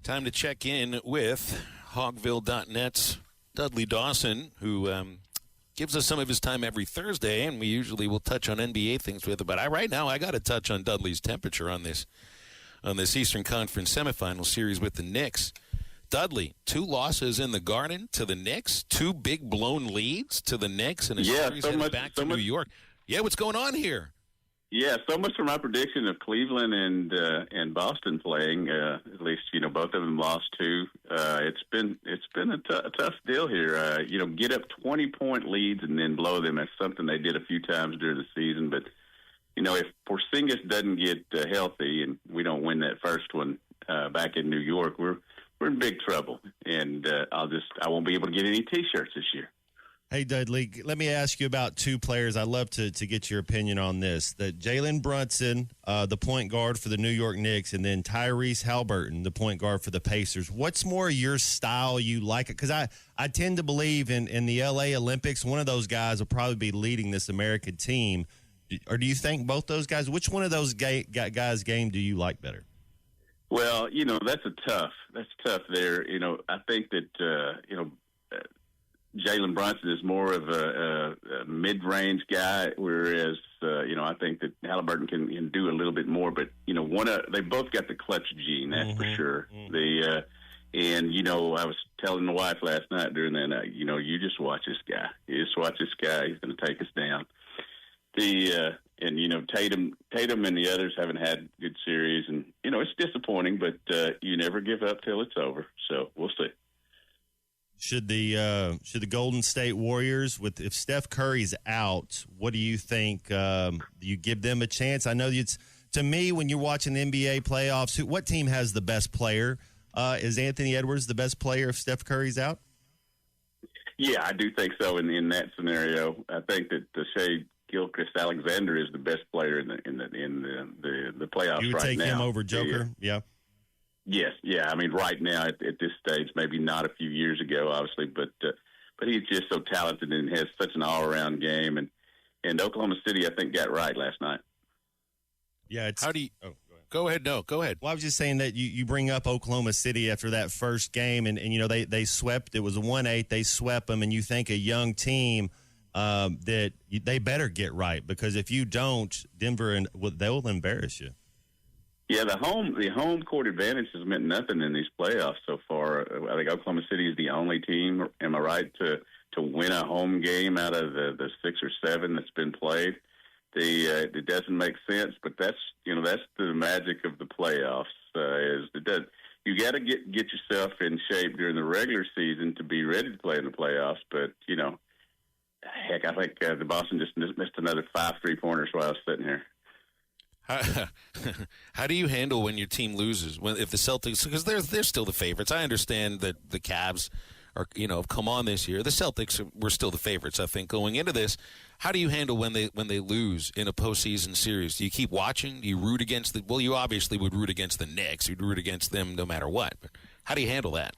Time to check in with Hogville.net's Dudley Dawson, who gives us some of his time every Thursday, and we usually will touch on NBA things with him. But right now, I got to touch on Dudley's temperature on this Eastern Conference semifinal series with the Knicks. Dudley, 2 losses in the Garden to the Knicks, 2 big blown leads to the Knicks, and a series back to New York. Yeah, what's going on here? Yeah, so much for my prediction of Cleveland and Boston playing. At least both of them lost 2. It's been a tough deal here. Get up 20-point leads and then blow them. That's something they did a few times during the season. But if Porzingis doesn't get healthy and we don't win that first one back in New York, we're in big trouble. And I won't be able to get any T-shirts this year. Hey, Dudley, let me ask you about 2 players. I'd love to get your opinion on this. That Jalen Brunson, the point guard for the New York Knicks, and then Tyrese Halliburton, the point guard for the Pacers. What's more your style you like? Because I tend to believe in the L.A. Olympics, one of those guys will probably be leading this American team. Or do you think both those guys, which one of those guys' game do you like better? Well, that's tough there. I think that, Jalen Brunson is more of a mid-range guy, whereas I think that Halliburton can do a little bit more. But they both got the clutch gene, that's for sure. I was telling the wife last night during that night, you just watch this guy. You just watch this guy. He's going to take us down. Tatum and the others haven't had good series, and it's disappointing, but you never give up till it's over. So we'll see. Should the Golden State Warriors, if Steph Curry's out, what do you think? Do you give them a chance? I know to me, when you're watching the NBA playoffs, what team has the best player? Is Anthony Edwards the best player if Steph Curry's out? Yeah, I do think so. In that scenario, I think that Shai Gilgeous-Alexander is the best player in the playoffs right now. You would take him over Joker? Yeah. Yes, yeah. I mean, right now at this stage, maybe not a few years ago, obviously, but he's just so talented and has such an all-around game. And Oklahoma City, I think, got right last night. Yeah. How do you? Oh, go ahead. No, go ahead. Well, I was just saying that you bring up Oklahoma City after that first game, and they swept. It was a 1-8. They swept them, and you think a young team that they better get right, because if you don't, Denver they'll embarrass you. Yeah, the home court advantage has meant nothing in these playoffs so far. I think Oklahoma City is the only team, am I right, to win a home game out of the 6 or 7 that's been played. It doesn't make sense, but that's the magic of the playoffs. You got to get yourself in shape during the regular season to be ready to play in the playoffs. But heck, I think the Boston just missed another 5 3-pointers while I was sitting here. How do you handle when your team loses? If the Celtics, because they're still the favorites. I understand that the Cavs are have come on this year. The Celtics were still the favorites, I think, going into this. How do you handle when they lose in a postseason series? Do you keep watching? Do you root against the? Well, you obviously would root against the Knicks. You'd root against them no matter what. But how do you handle that?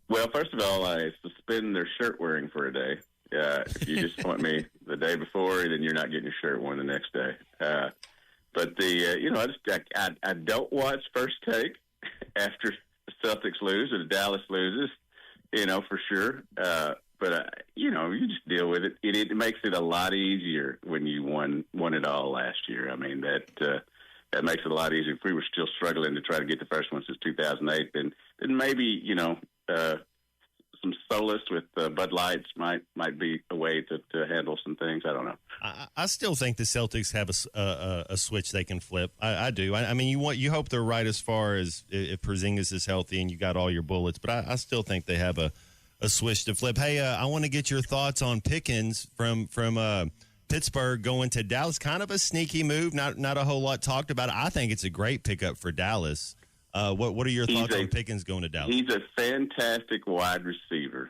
Well, first of all, I suspend their shirt wearing for a day. If you disappoint me the day before, then you're not getting your shirt worn the next day. But I don't watch First Take after the Celtics lose or the Dallas loses, for sure. But you just deal with it. It makes it a lot easier when you won it all last year. I mean, that makes it a lot easier. If we were still struggling to try to get the first one since 2008, then maybe, some solace with Bud Lights might be a way to handle some things. I don't know. I still think the Celtics have a switch they can flip. I do. I mean, you hope they're right as far as if Porzingis is healthy and you got all your bullets, but I still think they have a switch to flip. Hey, I want to get your thoughts on Pickens from Pittsburgh going to Dallas. Kind of a sneaky move. Not a whole lot talked about. I think it's a great pickup for Dallas. What are your thoughts on Pickens going to Dallas? He's a fantastic wide receiver.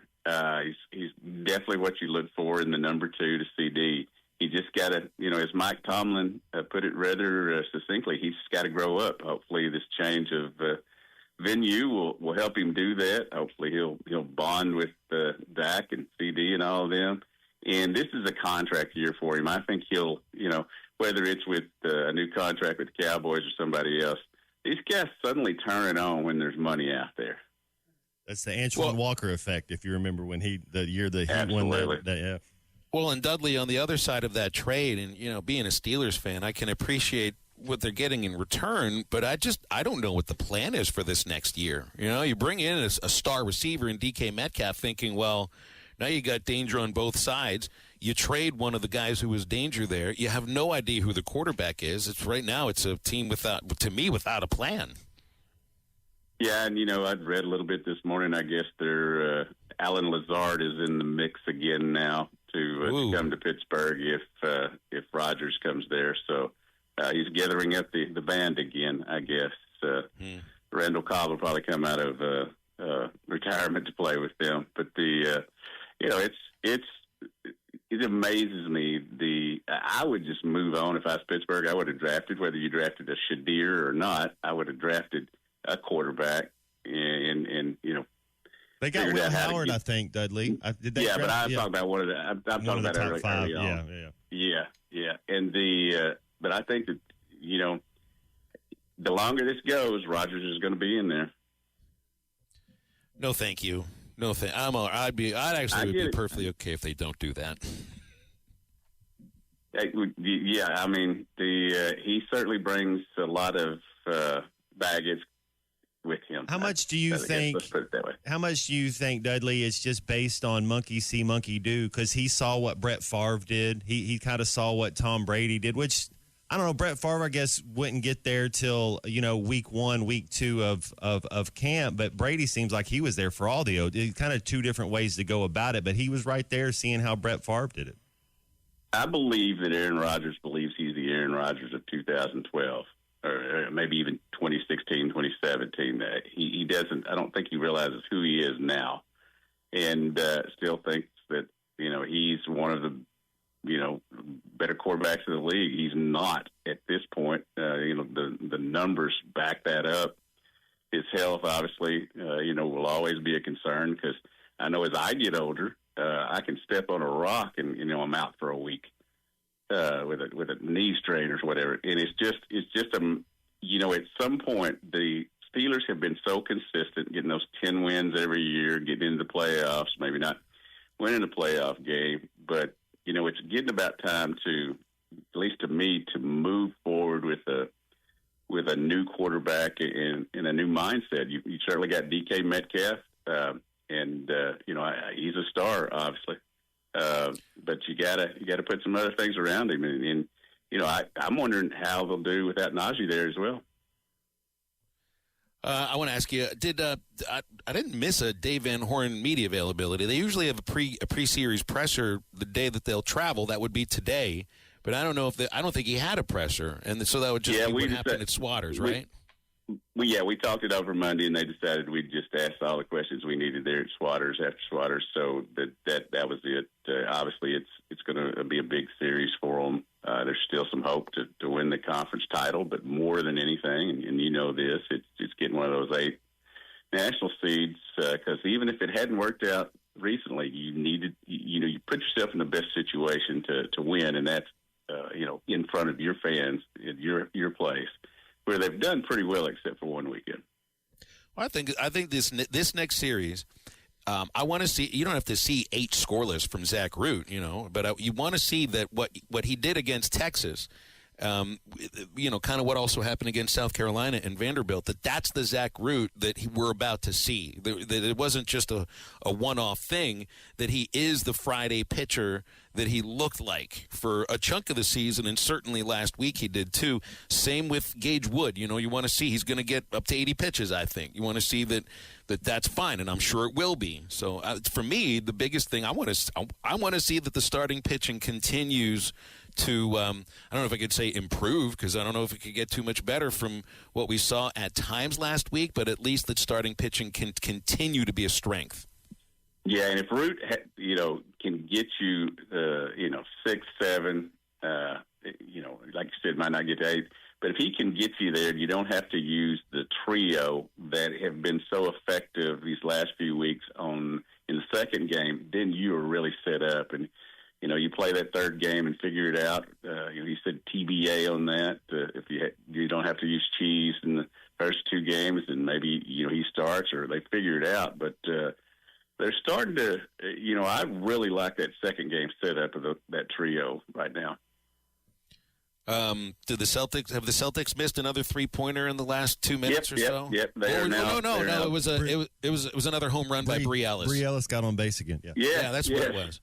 He's definitely what you look for in the number 2 to CD. He just got to, as Mike Tomlin put it rather succinctly, he's got to grow up. Hopefully this change of venue will help him do that. Hopefully he'll bond with Dak and CD and all of them. And this is a contract year for him. I think he'll, whether it's with a new contract with the Cowboys or somebody else, these guys suddenly turn it on when there's money out there. That's the Antoine Walker effect, if you remember when the year that he won that. Yeah. Well, and Dudley on the other side of that trade, and being a Steelers fan, I can appreciate what they're getting in return, but I don't know what the plan is for this next year. You bring in a star receiver in DK Metcalf, thinking, well, now you got danger on both sides. You trade one of the guys who was danger there. You have no idea who the quarterback is. Right now, it's a team without a plan. Yeah, and I'd read a little bit this morning. I guess Alan Lazard is in the mix again now to come to Pittsburgh if Rodgers comes there. So he's gathering up the band again, I guess. Randall Cobb will probably come out of retirement to play with them. But it amazes me. I would just move on if I was Pittsburgh. I would have drafted, whether you drafted a Shadir or not, I would have drafted a quarterback, and they got Will Howard, I think, Dudley. But I'm talking about one of the. I'm talking about top five. Early on. Yeah. And but I think that the longer this goes, Rodgers is going to be in there. No, thank you. No, I'd be perfectly okay if they don't do that. Yeah, I mean, he certainly brings a lot of baggage with him. How much do you think? Let's put it that way. How much do you think, Dudley, it's just based on monkey see, monkey do? Because he saw what Brett Favre did. He kind of saw what Tom Brady did, which I don't know. Brett Favre, I guess, wouldn't get there till week 1, week 2 of camp. But Brady seems like he was there for all the kind of two different ways to go about it. But he was right there, seeing how Brett Favre did it. I believe that Aaron Rodgers believes he's the Aaron Rodgers of 2012. Or maybe even 2016, 2017. He doesn't. I don't think he realizes who he is now, and still thinks that he's one of the better quarterbacks in the league. He's not at this point. The numbers back that up. His health, obviously, will always be a concern because I know as I get older, I can step on a rock and I'm out for a week. With a knee strain or whatever, and it's just at some point the Steelers have been so consistent, getting those 10 wins every year, getting into the playoffs, maybe not winning a playoff game, but it's getting about time to, at least to me, to move forward with a new quarterback and a new mindset. You certainly got DK Metcalf, and he's a star, obviously. But you gotta put some other things around him, and I'm wondering how they'll do without Najee there as well. I want to ask you: I didn't miss a Dave Van Horn media availability? They usually have a pre-series presser the day that they'll travel. That would be today, but I don't know I don't think he had a presser, and so that would just be what happened at Swatters, right? We talked it over Monday, and they decided we'd just ask all the questions we needed there at Swatters after Swatters. So that was it. Obviously, it's going to be a big series for them. There's still some hope to win the conference title, but more than anything, and this, it's getting one of those 8 national seeds. Because even if it hadn't worked out recently, you put yourself in the best situation to win, and that's in front of your fans at your place, where they've done pretty well except for one weekend. Well, I think this next series, I want to see. You don't have to see 8 scoreless from Zach Root, but you want to see that what he did against Texas. Kind of what also happened against South Carolina and Vanderbilt, that's the Zach Root that we're about to see. That it wasn't just a one-off thing, that he is the Friday pitcher that he looked like for a chunk of the season, and certainly last week he did too. Same with Gage Wood. You want to see he's going to get up to 80 pitches, I think. You want to see that's fine, and I'm sure it will be. So for me, the biggest thing, I want to see that the starting pitching continues to, I don't know if I could say improve, because I don't know if it could get too much better from what we saw at times last week, but at least that starting pitching can continue to be a strength. Yeah, and if Root, can get you, 6, 7, like you said, might not get to 8, but if he can get you there, you don't have to use the trio that have been so effective these last few weeks in the second game, then you are really set up. And, you play that third game and figure it out. He said TBA on that. If you don't have to use cheese in the first two games, and maybe he starts or they figure it out. But they're starting to. I really like that second game setup of that trio right now. Have the Celtics missed another 3-pointer in the last 2 minutes or so? Yep. They are now. No. It was another home run by Bree Ellis. Bree Ellis got on base again. Yeah, that's what it was.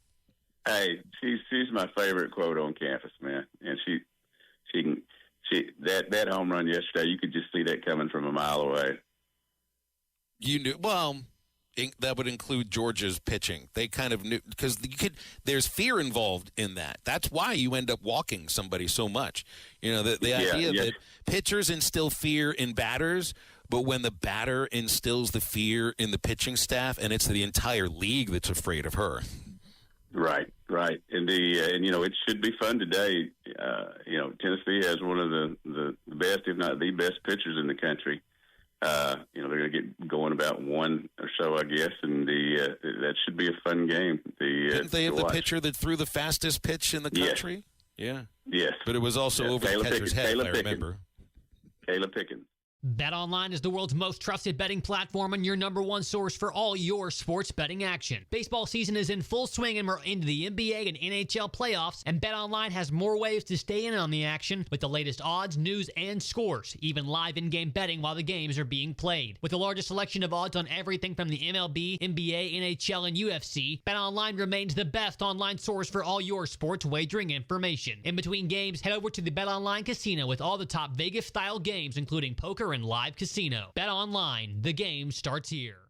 Hey, she's my favorite quote on campus, man. And she that home run yesterday, you could just see that coming from a mile away. You knew that would include Georgia's pitching. They kind of knew because there's fear involved in that. That's why you end up walking somebody so much. The idea that pitchers instill fear in batters, but when the batter instills the fear in the pitching staff, and it's the entire league that's afraid of her. Right. And it should be fun today. Tennessee has one of the best, if not the best, pitchers in the country. They're going to get going about one or so, I guess, and that should be a fun game. Didn't they have the pitcher that threw the fastest pitch in the country? Yeah. Yes. But it was also over the catcher's head, I remember. Caleb Pickens. BetOnline is the world's most trusted betting platform and your number one source for all your sports betting action. Baseball season is in full swing and we're into the NBA and NHL playoffs, and BetOnline has more ways to stay in on the action with the latest odds, news, and scores, even live in-game betting while the games are being played. With the largest selection of odds on everything from the MLB, NBA, NHL, and UFC, BetOnline remains the best online source for all your sports wagering information. In between games, head over to the BetOnline Casino with all the top Vegas-style games, including poker and live casino. Bet online, the game starts here.